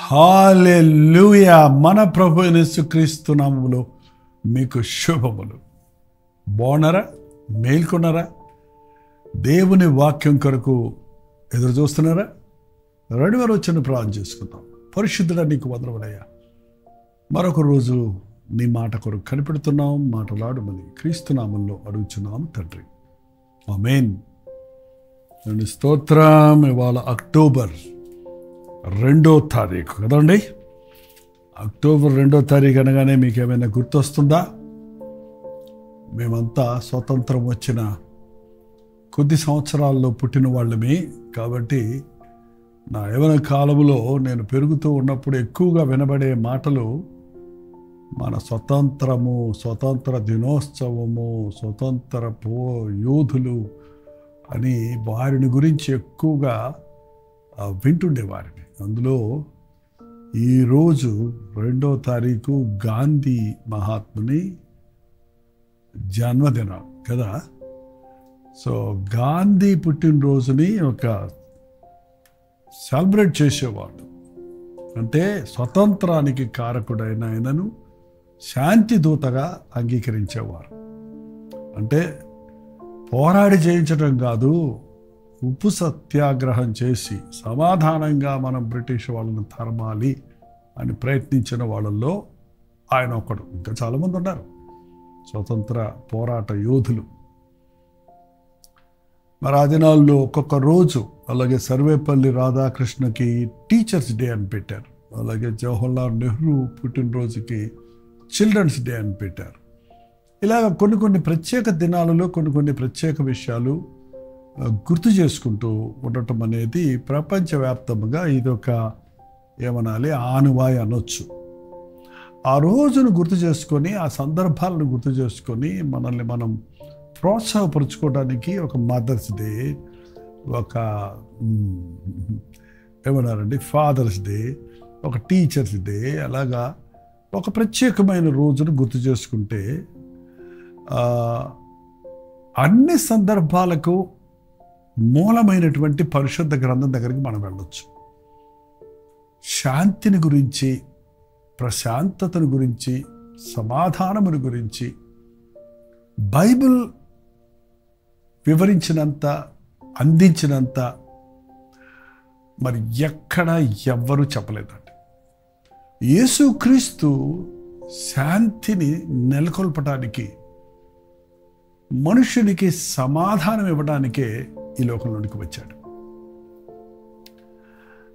హల్లెలూయా. మన ప్రభు అయిన యేసుక్రీస్తు నామములో మీకు శుభములు. బాగున్నారా? మేల్కొన్నారా? దేవుని వాక్యం కొరకు ఎదురు చూస్తున్నారా? రెండువారు వచ్చిన ప్రార్థన చేసుకుందాం. పరిశుద్ధుడా, నీకు వందనములయ్యా. మరొక రోజు నీ మాట కొరకు కనిపెడుతున్నాం. మాటలాడమని క్రీస్తు నామంలో అడుగుచున్నాం తండ్రి, ఆమేన్. స్తోత్రం. ఇవాళ అక్టోబర్ 2వ తారీఖు కదండి. అక్టోబర్ 2వ తారీఖు అనగానే మీకు ఏమైనా గుర్తొస్తుందా? మేమంతా స్వతంత్రం వచ్చిన కొద్ది సంవత్సరాల్లో పుట్టిన వాళ్ళమే. కాబట్టి నా యవ్వన కాలంలో నేను పెరుగుతూ ఉన్నప్పుడు ఎక్కువగా వినబడే మాటలు మన స్వతంత్రము, స్వతంత్ర దినోత్సవము, స్వతంత్ర యోధులు అని వారిని గురించి ఎక్కువగా వింటుండేవారిని. అందులో ఈరోజు 2వ తారీఖు గాంధీ మహాత్ముని జన్మదినం కదా. సో గాంధీ పుట్టినరోజుని ఒక సెలబ్రేట్ చేసేవాడు. అంటే స్వతంత్రానికి కారకుడైన ఆయనను శాంతి దూతగా అంగీకరించేవారు. అంటే పోరాడి జయించడం కాదు, ఉప్పు సత్యాగ్రహం చేసి సమాధానంగా మనం బ్రిటిష్ వాళ్ళని తరమాలి అని ప్రయత్నించిన వాళ్ళల్లో ఆయన ఒకడు. ఇంకా చాలామంది ఉన్నారు స్వతంత్ర పోరాట యోధులు. మరి ఆ దినాల్లో ఒక్కొక్క రోజు, అలాగే సర్వేపల్లి రాధాకృష్ణకి టీచర్స్ డే అని పెట్టారు. అలాగే జవహర్లాల్ నెహ్రూ పుట్టినరోజుకి చిల్డ్రన్స్ డే అని పెట్టారు. ఇలాగ కొన్ని ప్రత్యేక దినాలలో కొన్ని ప్రత్యేక విషయాలు గుర్తు చేసుకుంటూ ఉండటం అనేది ప్రపంచవ్యాప్తంగా ఇదొక ఏమనాలి, ఆనవాయి అనొచ్చు. ఆ రోజును గుర్తు చేసుకొని, ఆ సందర్భాలను గుర్తు చేసుకొని మనల్ని మనం ప్రోత్సాహపరుచుకోవడానికి ఒక మదర్స్ డే, ఒక ఏమన్నారండి ఫాదర్స్ డే, ఒక టీచర్స్ డే, అలాగా ఒక ప్రత్యేకమైన రోజును గుర్తు చేసుకుంటే అన్ని సందర్భాలకు మూలమైనటువంటి పరిశుద్ధ గ్రంథం దగ్గరికి మనం వెళ్ళొచ్చు. శాంతిని గురించి, ప్రశాంతతను గురించి, సమాధానమును గురించి బైబిల్ వివరించినంత, అందించినంత మరి ఎక్కడ ఎవ్వరూ చెప్పలేదండి. యేసుక్రీస్తు శాంతిని నెలకొల్పటానికి, మనుషునికి సమాధానం ఇవ్వడానికే ఈ లోకంలోనికి వచ్చాడు.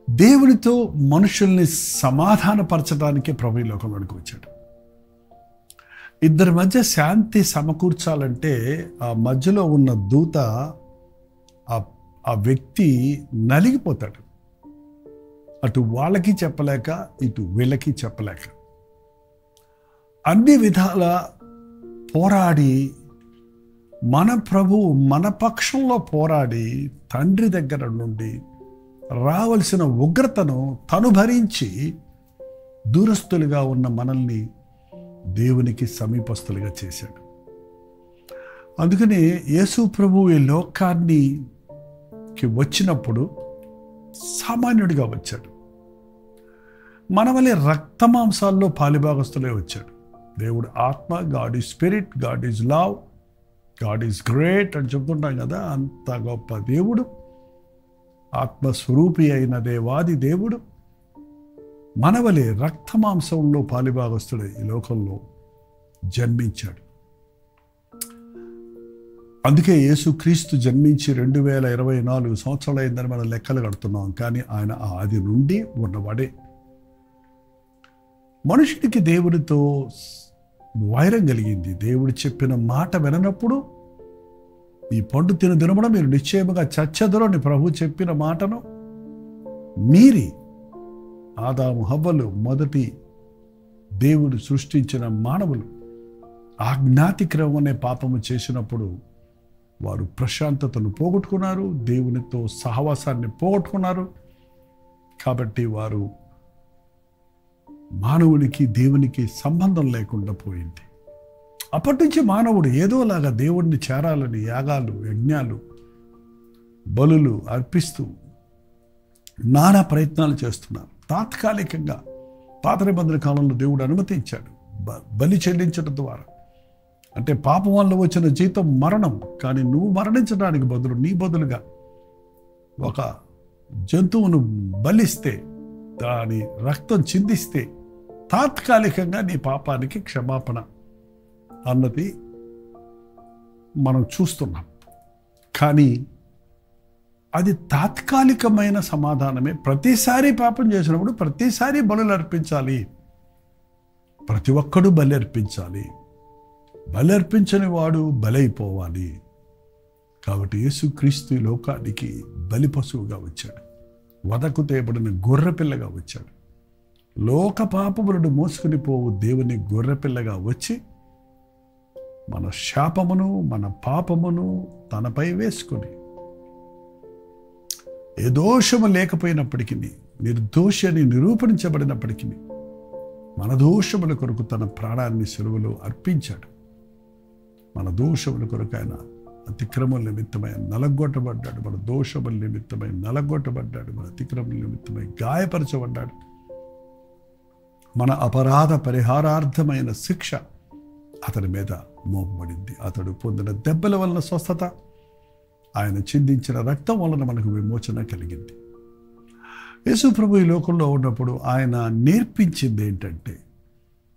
దేవునితో మనుషుల్ని సమాధానపరచడానికే ప్రభు ఈ లోకంలోనికి వచ్చాడు. ఇద్దరి మధ్య శాంతి సమకూర్చాలంటే ఆ మధ్యలో ఉన్న దూత, ఆ వ్యక్తి నలిగిపోతాడు. అటు వాళ్ళకి చెప్పలేక, ఇటు వీళ్ళకి చెప్పలేక, అన్ని విధాల పోరాడి మన ప్రభు మన పక్షంలో పోరాడి తండ్రి దగ్గర నుండి రావలసిన ఉగ్రతను తను భరించి దూరస్తులుగా ఉన్న మనల్ని దేవునికి సమీపస్తులుగా చేశాడు. అందుకని యేసు ప్రభు ఈ లోకానికి వచ్చినప్పుడు సామాన్యుడిగా వచ్చాడు. మన వలె రక్తమాంసాల్లో పాలిభాగస్తులే వచ్చాడు. దేవుడు ఆత్మ, God is spirit, God is love, God is great అని చెప్తుంటాం కదా. అంత గొప్ప దేవుడు, ఆత్మస్వరూపి అయిన దేవాది దేవుడు మనవలే రక్తమాంసంలో పాలిభాగస్తుడే ఈ లోకంలో జన్మించాడు. అందుకే యేసుక్రీస్తు జన్మించి 2024 సంవత్సరాలు అయిందని మనం లెక్కలు కడుతున్నాం. కానీ ఆయన ఆది నుండి ఉన్నవాడే. మనుషుడికి దేవుడితో వైరం కలిగింది. దేవుడు చెప్పిన మాట విననప్పుడు, ఈ పండు తిన దినమున మీరు నిశ్చయముగా చచ్చెదరు అని ప్రభు చెప్పిన మాటను మీరి ఆదాము హవ్వలు, మొదటి దేవుడు సృష్టించిన మానవులు ఆజ్ఞాతిక్రమం అనే పాపము చేసినప్పుడు వారు ప్రశాంతతను పోగొట్టుకున్నారు, దేవునితో సహవాసాన్ని పోగొట్టుకున్నారు. కాబట్టి వారు మానవునికి దేవునికి సంబంధం లేకుండా పోయింది. అప్పటి నుంచి మానవుడు ఏదోలాగా దేవుడిని చేరాలని యాగాలు, యజ్ఞాలు, బలులు అర్పిస్తూ నానా ప్రయత్నాలు చేస్తున్నారు. తాత్కాలికంగా పాత నిబంధన కాలంలో దేవుడు అనుమతించాడు బలి చెల్లించడం ద్వారా. అంటే పాపం వల్ల వచ్చిన జీతం మరణం. కానీ నువ్వు మరణించడానికి బదులు నీ బదులుగా ఒక జంతువును బలిస్తే, దాని రక్తం చిందిస్తే తాత్కాలికంగా నీ పాపానికి క్షమాపణ అన్నది మనం చూస్తున్నాం. కానీ అది తాత్కాలికమైన సమాధానమే. ప్రతిసారి పాపం చేసినప్పుడు ప్రతిసారి బలులు అర్పించాలి. ప్రతి ఒక్కడు బలి అర్పించాలి. బలి అర్పించని వాడు బలైపోవాలి. కాబట్టి యేసుక్రీస్తు లోకానికి బలి పశువుగా వచ్చాడు. వదకు తేబడిన గొర్రెపిల్లగా వచ్చాడు. లోక పాపములను మోసుకుని పోవు దేవుని గొర్రెపిల్లగా వచ్చి మన శాపమును మన పాపమును తనపై వేసుకుని, ఏ దోషము లేకపోయినప్పటికీ, నిర్దోషి అని నిరూపించబడినప్పటికీ మన దోషముల కొరకు తన ప్రాణాన్ని సిలువలో అర్పించాడు. మన దోషముల కొరకు ఆయన అతిక్రమం నిమిత్తమై నలగొట్టబడ్డాడు. మన దోషముల నిమిత్తమై నలగొట్టబడ్డాడు. మన అతిక్రమం నిమిత్తమై గాయపరచబడ్డాడు. మన అపరాధ పరిహారార్థమైన శిక్ష అతని మీద మోపబడింది. అతడు పొందిన దెబ్బల వలన స్వస్థత, ఆయన చిందించిన రక్తం వలన మనకు విమోచన కలిగింది. యేసు ప్రభు ఈ లోకంలో ఉన్నప్పుడు ఆయన నేర్పించింది ఏంటంటే,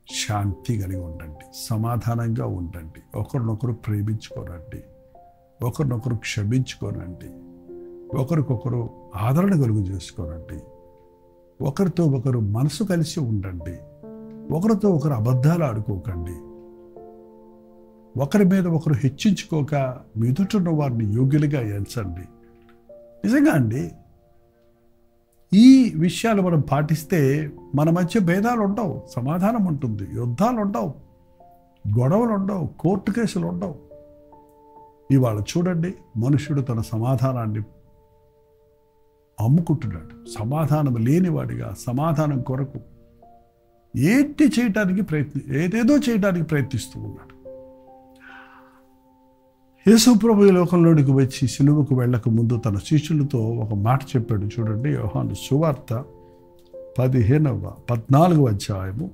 శాంతి కలిగి ఉండండి, సమాధానంగా ఉండండి, ఒకరినొకరు ప్రేమించుకోనండి, ఒకరినొకరు క్షమించుకోనండి, ఒకరికొకరు ఆదరణ కలుగు చేసుకోనండి, ఒకరితో ఒకరు మనసు కలిసి ఉండండి, ఒకరితో ఒకరు అబద్ధాలు ఆడుకోకండి, ఒకరి మీద ఒకరు హెచ్చించుకోక మీదుటున్న వారిని యోగ్యులుగా ఎంచండి. నిజంగా అండి, ఈ విషయాలు మనం పాటిస్తే మన మధ్య భేదాలు ఉండవు, సమాధానం ఉంటుంది, యుద్ధాలు ఉండవు, గొడవలు ఉండవు, కోర్టు కేసులు ఉండవు. ఇవాళ చూడండి, మనుషుడు తన సమాధానాన్ని అమ్ముకుంటున్నాడు. సమాధానం లేనివాడిగా సమాధానం కొరకు ఏదేదో చేయడానికి ప్రయత్నిస్తూ ఉన్నాడు. యేసు ప్రభు లోకంలోనికి వచ్చి సిలువకు వెళ్ళక ముందు తన శిష్యులతో ఒక మాట చెప్పాడు. చూడండి, యోహాను సువార్త 14వ అధ్యాయము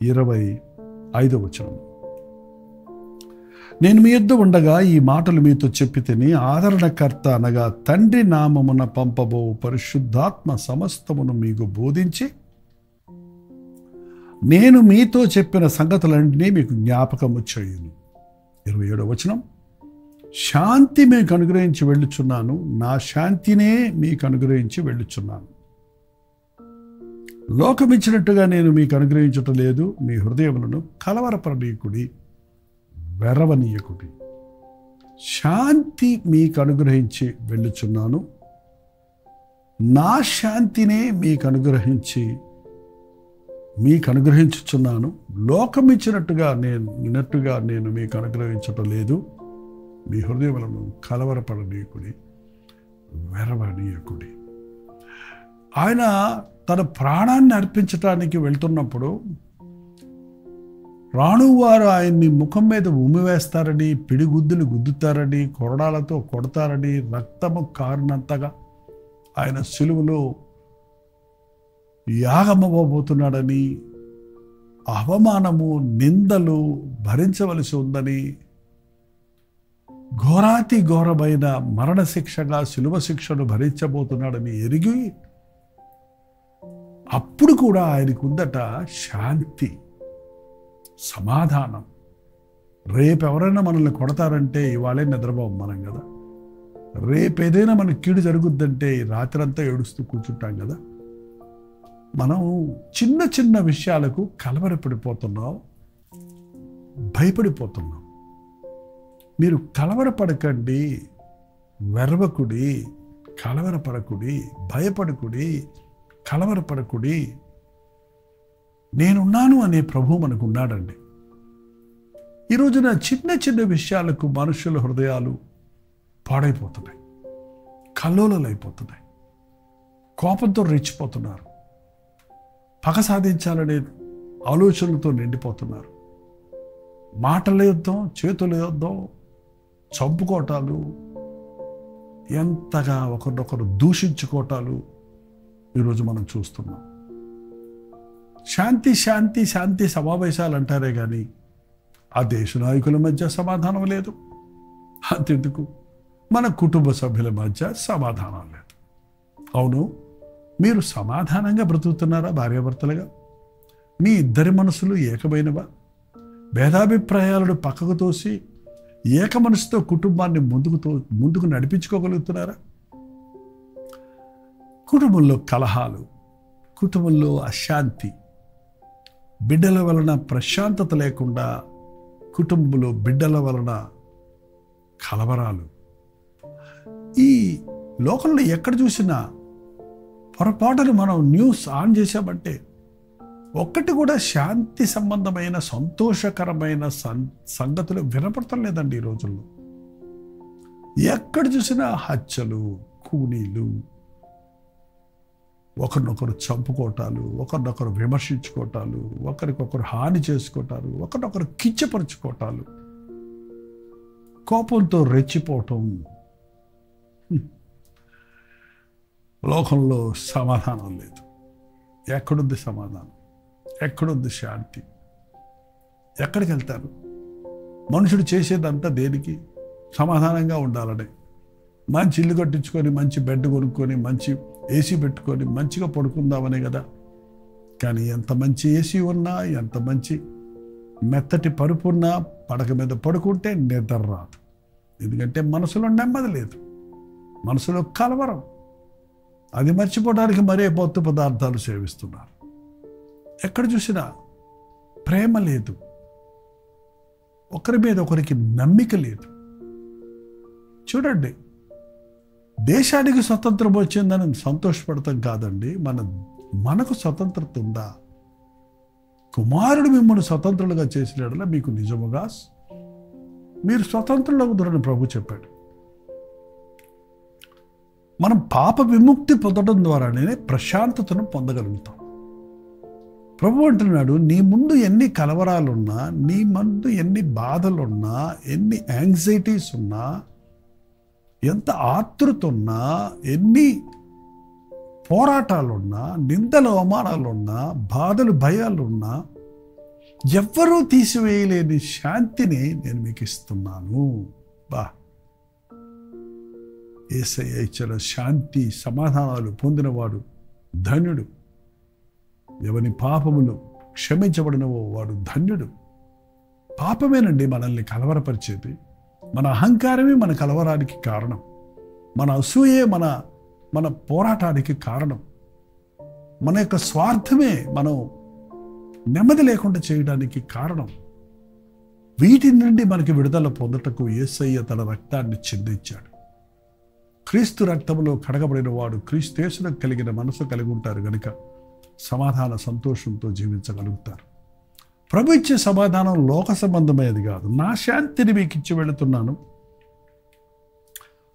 25వ వచనం. నేను మీ యొద్ద ఉండగా ఈ మాటలు మీతో చెప్పి తిని, ఆదరణకర్త అనగా తండ్రి నామమున పంపబో పరిశుద్ధాత్మ సమస్తమును మీకు బోధించి నేను మీతో చెప్పిన సంగతులన్నింటినీ మీకు జ్ఞాపకము చేయును. 27వ వచనం. శాంతి మీకు అనుగ్రహించి వెళ్ళుచున్నాను, నా శాంతినే మీకు అనుగ్రహించి వెళ్ళుచున్నాను. లోకమిచ్చినట్టుగా నేను మీకు అనుగ్రహించటం లేదు. మీ హృదయములను కలవరపడనీయకుడి, వెరవనీయకుడి. శాంతి మీకు అనుగ్రహించి వెళ్ళుచున్నాను, నా శాంతినే మీకు అనుగ్రహించుచున్నాను. లోకమిచ్చినట్టుగా నేను మీకు అనుగ్రహించటం లేదు. మీ హృదయములను కలవరపడనీయకుడి, వెరవనీయకుడి. ఆయన తన ప్రాణాన్ని అర్పించటానికి వెళ్తున్నప్పుడు రాణువారు ఆయన్ని ముఖం మీద ఉమ్మివేస్తారని, పిడిగుద్దులు గుద్దుతారని, కొరడాలతో కొడతారని, రక్తము కారినంతగా ఆయన సిలువలో యాగమవ్వబోతున్నాడని, అవమానము నిందలు భరించవలసి ఉందని, ఘోరాతి ఘోరమైన మరణశిక్షగా శిలువ శిక్షను భరించబోతున్నాడని ఎరిగి అప్పుడు కూడా ఆయనకు ఉందట శాంతి, సమాధానం. రేపు ఎవరైనా మనల్ని కొడతారంటే ఇవాళే నిద్రపోం మనం కదా. రేపు ఏదైనా మనకి కీడు జరుగుద్దంటే రాత్రంతా ఏడుస్తూ కూర్చుంటాం కదా. మనం చిన్న చిన్న విషయాలకు కలవరపడిపోతున్నాం, భయపడిపోతున్నాం. మీరు కలవరపడకండి, వెరవకుడి, కలవరపడకుడి, భయపడకుడి, కలవరపడకుడి. నేనున్నాను అనే ప్రభు మనకు ఉన్నాడండి. ఈ రోజున చిన్న చిన్న విషయాలకు మనుషుల హృదయాలు పాడైపోతున్నాయి, కల్లోలైపోతున్నాయి, కోపంతో రెచ్చిపోతున్నారు, పగ సాధించాలనే ఆలోచనలతో నిండిపోతున్నారు. మాటల యుద్ధం, చేతుల యుద్ధం, చంపుకోటాలు, ఎంతగా ఒకరినొకరు దూషించుకోటాలు ఈరోజు మనం చూస్తున్నాం. శాంతి శాంతి శాంతి సమావేశాలు అంటారే కానీ ఆ దేశ నాయకుల మధ్య సమాధానం లేదు. అంతెందుకు మన కుటుంబ సభ్యుల మధ్య సమాధానం లేదు. అవును, మీరు సమాధానంగా బ్రతుకుతున్నారా భార్యాభర్తలుగా? మీ ఇద్దరి మనసులు ఏకమైనవా? భేదాభిప్రాయాలను పక్కకు తోసి ఏక మనసుతో కుటుంబాన్ని ముందుకు నడిపించుకోగలుగుతున్నారా? కుటుంబంలో కలహాలు, కుటుంబంలో అశాంతి, బిడ్డల వలన ప్రశాంతత లేకుండా కుటుంబంలో బిడ్డల వలన కలవరాలు. ఈ లోకంలో ఎక్కడ చూసినా పొరపాటును మనం న్యూస్ ఆన్ చేశామంటే ఒక్కటి కూడా శాంతి సంబంధమైన సంతోషకరమైన సంగతులు వినపడటం లేదండి ఈ రోజుల్లో. ఎక్కడ చూసినా హత్యలు, కూనీలు, ఒకరినొకరు చంపుకోవటాలు, ఒకరినొకరు విమర్శించుకోవటాలు, ఒకరికొకరు హాని చేసుకోవటాలు, ఒకరినొకరు కించపరుచుకోవటాలు, కోపంతో రెచ్చిపోవటం. లోకంలో సమాధానం లేదు. ఎక్కడుంది సమాధానం? ఎక్కడుంది శాంతి? ఎక్కడికి వెళ్తారు? మనుషుడు చేసేదంతా దేనికి? సమాధానంగా ఉండాలని. మంచి ఇల్లు కట్టించుకొని, మంచి బెడ్ కొనుక్కొని, మంచి ఏసీ పెట్టుకొని మంచిగా పడుకుందామనే కదా. కానీ ఎంత మంచి ఏసీ ఉన్నా, ఎంత మంచి మెత్తటి పరుపు ఉన్నా పడక మీద పడుకుంటే నిద్ర రాదు. ఎందుకంటే మనసులో నెమ్మది లేదు, మనసులో కలవరం. అది మర్చిపోవడానికి మరే పొత్తు పదార్థాలు సేవిస్తున్నారు. ఎక్కడ చూసినా ప్రేమ లేదు, ఒకరి మీద ఒకరికి నమ్మిక లేదు. చూడండి, దేశానికి స్వతంత్రం వచ్చిందని సంతోషపడతాం కాదండి, మనకు స్వతంత్రత ఉందా? కుమారుడు మిమ్మల్ని స్వతంత్రులుగా చేసినాడలా మీకు నిజముగా మీరు స్వతంత్రులు అవుతారని ప్రభు చెప్పాడు. మనం పాప విముక్తి పొందడం ద్వారానే ప్రశాంతతను పొందగలుగుతాం. ప్రభు అంటున్నాడు, నీ ముందు ఎన్ని కలవరాలున్నా, నీ ముందు ఎన్ని బాధలున్నా, ఎన్ని యాంగ్జైటీస్ ఉన్నా, ఎంత ఆతృత ఉన్నా, ఎన్ని పోరాటాలున్నా, నిందలు అవమానాలున్నా, బాధలు భయాలున్నా, ఎవ్వరూ తీసివేయలేని శాంతిని నేను మీకు ఇస్తున్నాను. యేసయ్య ఇచ్చిన శాంతి సమాధానాలు పొందినవాడు ధన్యుడు. ఎవని పాపములు క్షమించబడినవో వాడు ధన్యుడు. పాపమేనండి మనల్ని కలవరపరిచేది. మన అహంకారమే మన కలవరానికి కారణం. మన అసూయే మన పోరాటానికి కారణం. మన యొక్క స్వార్థమే మనం నెమ్మది లేకుండా చేయడానికి కారణం. వీటి నుండి మనకి విడుదల పొందుటకు యేసయ్య తన రక్తాన్ని చిందించాడు. క్రీస్తు రక్తంలో కడగబడిన వాడు క్రీస్తేసులకు కలిగిన మనసు కలిగి ఉంటారు కనుక సమాధాన సంతోషంతో జీవించగలుగుతారు. ప్రభు ఇచ్చే సమాధానం లోక సంబంధమైనది కాదు. నా శాంతిని మీకు ఇచ్చి వెళుతున్నాను,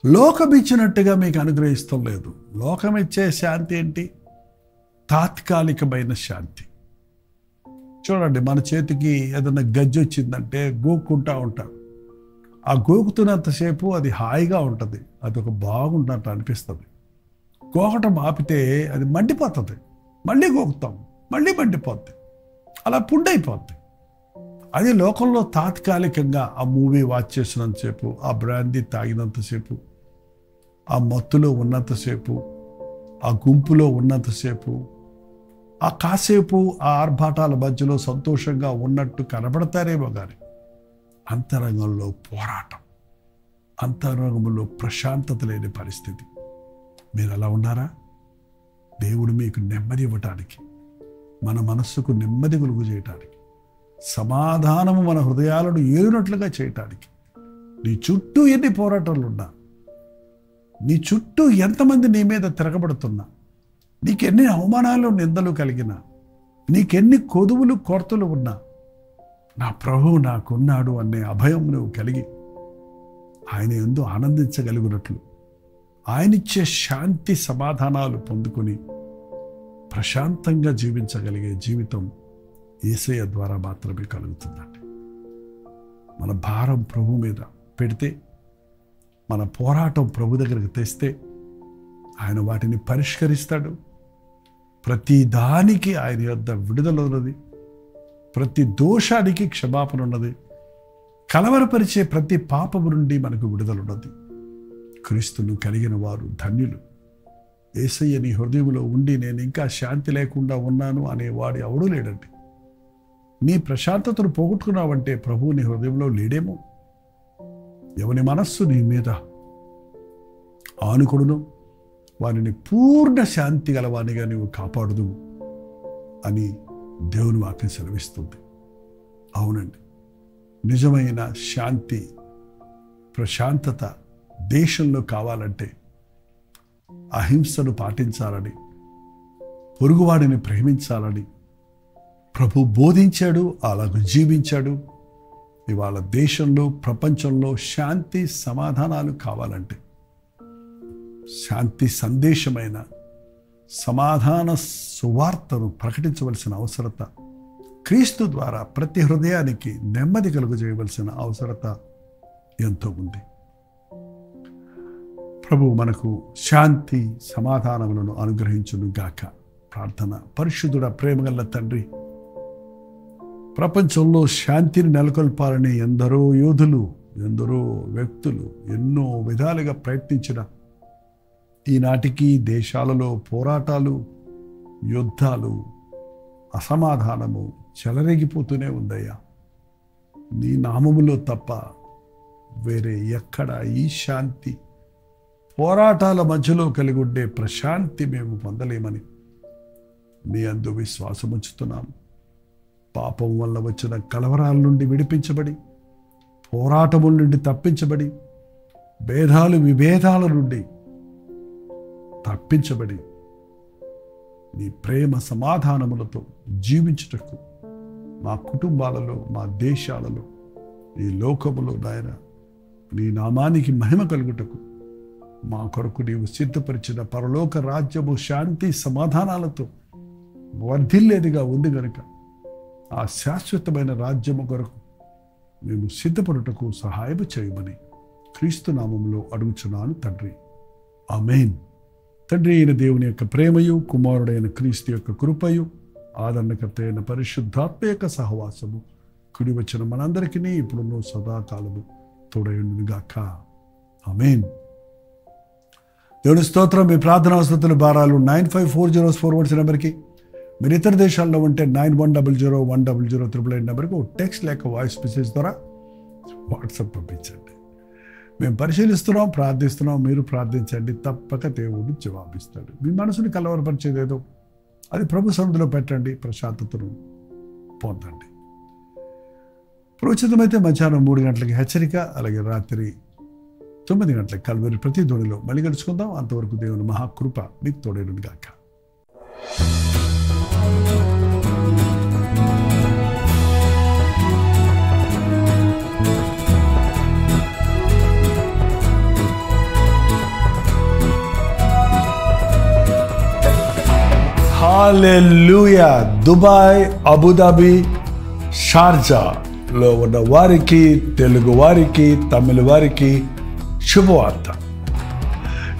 లోకం ఇచ్చినట్టుగా మీకు అనుగ్రహిస్తాం లేదు. లోకం ఇచ్చే శాంతి ఏంటి? తాత్కాలికమైన శాంతి. చూడండి, మన చేతికి ఏదైనా గజ్జి వచ్చిందంటే గోక్కుంటా ఉంటారు. ఆ గోకుతున్నంతసేపు అది హాయిగా ఉంటుంది, అది ఒక బాగుంటున్నట్టు అనిపిస్తుంది. గోకటం ఆపితే అది మండిపోతుంది, మళ్ళీ గోకుతాం, మళ్ళీ మండిపోద్ది, అలా పుండైపోద్ది. అది లోకంలో తాత్కాలికంగా ఆ మూవీ వాచ్ చేసినంతసేపు, ఆ బ్రాందీ తాగినంతసేపు, ఆ మత్తులో ఉన్నంతసేపు, ఆ గుంపులో ఉన్నంతసేపు, ఆ కాసేపు ఆ ఆర్భాటాల మధ్యలో సంతోషంగా ఉన్నట్టు కనబడతారేమో కానీ అంతరంగంలో పోరాటం, అంతరంగంలో ప్రశాంతత లేని పరిస్థితి. మీరు అలా ఉన్నారా? దేవుడు మీకు నెమ్మది ఇవ్వటానికి, మన మనస్సుకు నెమ్మది కలుగు చేయటానికి, సమాధానము మన హృదయాలను ఏలునట్లుగా చేయటానికి. నీ చుట్టూ ఎన్ని పోరాటాలు ఉన్నా, నీ చుట్టూ ఎంతమంది నీ మీద తిరగబడుతున్నా, నీకెన్ని అవమానాలు నిందలు కలిగినా, నీకెన్ని కొదువులు కొరతలు ఉన్నా, నా ప్రభువు నాకున్నాడు అనే అభయం నువ్వు కలిగి ఆయన యందు ఆనందించగలిగినట్లు, ఆయనిచ్చే శాంతి సమాధానాలు పొందుకొని ప్రశాంతంగా జీవించగలిగే జీవితం యేసయ్య ద్వారా మాత్రమే కలుగుతుందండి. మన భారం ప్రభు మీద పెడితే, మన పోరాటం ప్రభు దగ్గరికి తెస్తే ఆయన వాటిని పరిష్కరిస్తాడు. ప్రతి దానికి ఆయన యొద్ద విడుదల ఉన్నది. ప్రతి దోషానికి క్షమాపణ ఉన్నది. కలవరపరిచే ప్రతి పాపము నుండి మనకు విడుదల ఉన్నది. క్రీస్తును కలిగిన వారు ధన్యులు. యేసయ్య నీ హృదయంలో ఉండి నేను ఇంకా శాంతి లేకుండా ఉన్నాను అనేవాడు ఎవడూ లేడండి. నీ ప్రశాంతతను పోగొట్టుకున్నావంటే ప్రభువు నీ హృదయంలో లేడేమో. ఎవని మనస్సు నీ మీద ఆనుకొడును వారిని పూర్ణ శాంతి గలవానిగా నీవు కాపాడుదు అని దేవుని వాక్యం సెలవిస్తుంది. అవునండి, నిజమైన శాంతి ప్రశాంతత దేశంలో కావాలంటే అహింసను పాటించాలని, పొరుగువాడిని ప్రేమించాలని ప్రభు బోధించాడు. అలాగ జీవించాడు. ఇవాళ దేశంలో ప్రపంచంలో శాంతి సమాధానాలు కావాలంటే శాంతి సందేశమైన సమాధాన సువార్తను ప్రకటించవలసిన అవసరత, క్రీస్తు ద్వారా ప్రతి హృదయానికి నెమ్మది కలుగజేయవలసిన అవసరత ఎంతో ఉంది. ప్రభు మనకు శాంతి సమాధానములను అనుగ్రహించును గాక. ప్రార్థన. పరిశుద్ధుడ ప్రేమగల తండ్రి, ప్రపంచంలో శాంతిని నెలకొల్పాలని ఎందరో యోధులు, ఎందరో వ్యక్తులు ఎన్నో విధాలుగా ప్రయత్నించిన ఈనాటికి దేశాలలో పోరాటాలు, యుద్ధాలు, అసమాధానము చెలరేగిపోతూనే ఉందయ్యా. నీ నామములో తప్ప వేరే ఎక్కడ ఈ శాంతి, పోరాటాల మధ్యలో కలిగి ఉండే ప్రశాంతి మేము పొందలేమని నీ అందు విశ్వాసం ఉంచుతున్నాము. పాపం వల్ల వచ్చిన కలవరాల నుండి విడిపించబడి, పోరాటముల నుండి తప్పించబడి, భేదాలు విభేదాల నుండి తప్పించబడి నీ ప్రేమ సమాధానములతో జీవించుటకు మా కుటుంబాలలో, మా దేశాలలో, ఈ లోకములో నాయన నీ నామానికి మహిమ కలుగుటకు మా కొరకు నీవు సిద్ధపరిచిన పరలోక రాజ్యము శాంతి సమాధానాలతో వర్ధిల్లేదిగా ఉంది గనుక ఆ శాశ్వతమైన రాజ్యము కొరకు మేము సిద్ధపడుటకు సహాయం చేయమని క్రీస్తు నామములో అడుగుచున్నాను తండ్రి. ఆమేన్. తండ్రి అయిన దేవుని యొక్క ప్రేమయు, కుమారుడైన క్రీస్తు యొక్క కృపయు, ఆదరణకర్త అయిన పరిశుద్ధాత్మ యొక్క సహవాసము కుడి వచ్చిన మనందరికీ ఇప్పుడున్న సదాకాలము తోడయుండుగాక. ఆమేన్. దేవుని స్తోత్రం. మీ ప్రార్థనా అవసరతలు భారాలు 954041 నెంబర్కి, మీరు ఇతర దేశాల్లో ఉంటే 91001008 నెంబర్కి ఒక టెక్స్ట్ లేక వాయిస్ మెసేజ్ ద్వారా వాట్సాప్ పంపించండి. మేము పరిశీలిస్తున్నాం, ప్రార్థిస్తున్నాం. మీరు ప్రార్థించండి, తప్పక దేవుడు జవాబిస్తాడు. మీ మనసుని కలవరపరిచేదేదో అది ప్రభు సన్నిధిలో పెట్టండి, ప్రశాంతతను పొందండి. ప్రోచితమైతే మధ్యాహ్నం 3 గంటలకి హెచ్చరిక, అలాగే రాత్రి 9 గంటలకు కల్వరి ప్రతిధ్వనిలో మళ్ళీ కలుసుకుందాం. అంతవరకు దేవుని మహాకృప మీకు తోడేను గాక. హల్లెలూయా. దుబాయ్, అబుదాబి, షార్జాలో ఉన్న వారికి, తెలుగు వారికి, తమిళ వారికి శుభవార్త.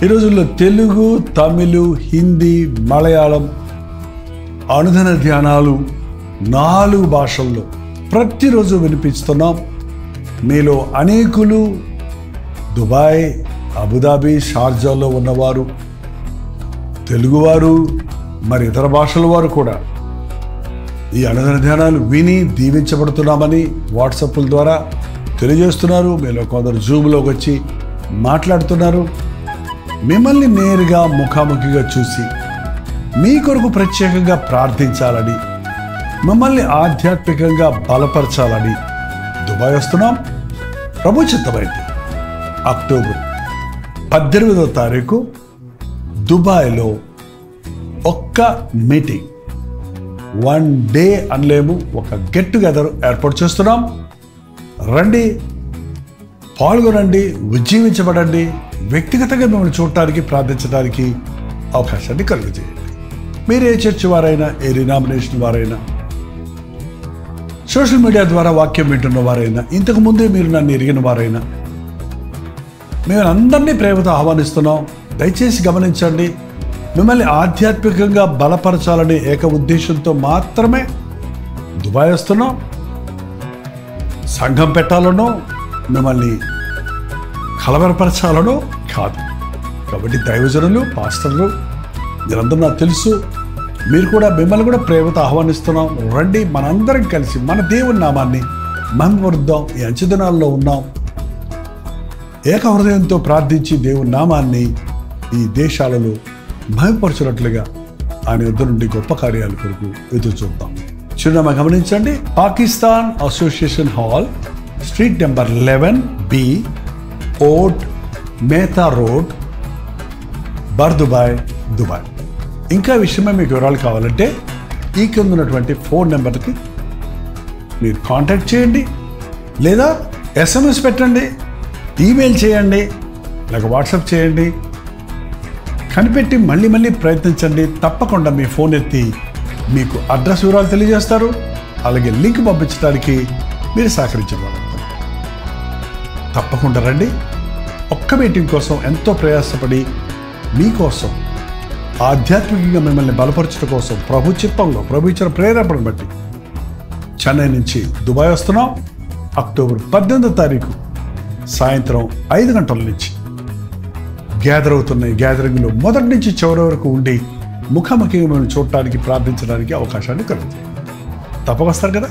ఈ రోజుల్లో తెలుగు, తమిళ, హిందీ, మలయాళం అనుదిన ధ్యానాలు 4 భాషల్లో ప్రతిరోజు వినిపిస్తున్నాం. మీలో అనేకులు దుబాయ్, అబుదాబి, షార్జాలో ఉన్నవారు, తెలుగువారు, మరి ఇతర భాషల వారు కూడా ఈ అనుదిన ధ్యానాలు విని దీవించబడుతున్నామని వాట్సాప్ల ద్వారా తెలియజేస్తున్నారు. మీలో కొందరు జూమ్లోకి వచ్చి మాట్లాడుతున్నారు. మిమ్మల్ని నేరుగా ముఖాముఖిగా చూసి మీ కొరకు ప్రత్యేకంగా ప్రార్థించాలని, మిమ్మల్ని ఆధ్యాత్మికంగా బలపరచాలని దుబాయ్ వస్తున్నాం. ప్రభు చిత్తమైతే అక్టోబర్ 18వ తారీఖు దుబాయ్లో ఒక్క మీటింగ్, 1 డే అనలేము, ఒక గెట్ టుగెదర్ ఏర్పాటు చేస్తున్నాం. రండి, పాల్గొనండి, ఉజ్జీవించబడండి. వ్యక్తిగతంగా మిమ్మల్ని చూడటానికి, ప్రార్థించడానికి అవకాశాన్ని కలుగజేయండి. మీరు ఏ చర్చ్ వారైనా, ఏ డినామినేషన్ వారైనా, సోషల్ మీడియా ద్వారా వాక్యం వింటున్న వారైనా, ఇంతకుముందే మీరు నన్ను ఎరిగిన వారైనా, మేము అందరినీ ప్రేమతో ఆహ్వానిస్తున్నాం. దయచేసి గమనించండి, మిమ్మల్ని ఆధ్యాత్మికంగా బలపరచాలనే ఏక ఉద్దేశంతో మాత్రమే దుబాయ్ వస్తున్నాం. సంఘం పెట్టాలనో మిమ్మల్ని కలవరపరచాలనో కాదు. కాబట్టి దైవజనులు, పాస్టర్లు మీరందరూ నాకు తెలుసు. మీరు కూడా, మిమ్మల్ని కూడా ప్రేమతో ఆహ్వానిస్తున్నాం. రండి, మనందరం కలిసి మన దేవుని నామాన్ని మహిమపరుద్దాం. ఈ అంచెదినాల్లో ఉన్నాం. ఏక హృదయంతో ప్రార్థించి దేవుని నామాన్ని ఈ దేశాలలో మహిమపరచున్నట్లుగా ఆయన యుద్ధ నుండి గొప్ప కార్యాల కొరకు ఎదురు చూద్దాం. చిరునామా గమనించండి. Pakistan Association Hall, street number 11B, Oud Metha road, Bur Dubai, Dubai. ఇంకా విషయమే మీకు వివరాలు కావాలంటే ఈ కింద ఉన్నటువంటి ఫోన్ నెంబర్కి మీరు కాంటాక్ట్ చేయండి, లేదా SMS పెట్టండి, ఈమెయిల్ చేయండి, లేక వాట్సాప్ చేయండి. కనిపెట్టి మళ్ళీ మళ్ళీ ప్రయత్నించండి. తప్పకుండా మీ ఫోన్ ఎత్తి మీకు అడ్రస్ వివరాలు తెలియజేస్తారు. అలాగే లింక్ పంపించడానికి మీరు సహకరించగలరు. తప్పకుండా రండి. ఒక్క మీటింగ్ కోసం ఎంతో ప్రయాసపడి మీకోసం ఆధ్యాత్మికంగా మిమ్మల్ని బలపరచడం కోసం ప్రభు చిత్తంలో, ప్రభు ఇచ్చిన ప్రేరేపణను బట్టి చెన్నై నుంచి దుబాయ్ వస్తున్నాం. అక్టోబర్ 18వ తారీఖు సాయంత్రం 5 గంటల నుంచి గ్యాదర్ అవుతున్న ఈ గ్యాదరింగ్లో మొదటి నుంచి చివరి వరకు ఉండి ముఖాముఖిగా మిమ్మల్ని చూడటానికి, ప్రార్థించడానికి అవకాశాన్ని కలుగుతాయి. తప్పకొస్తారు కదా.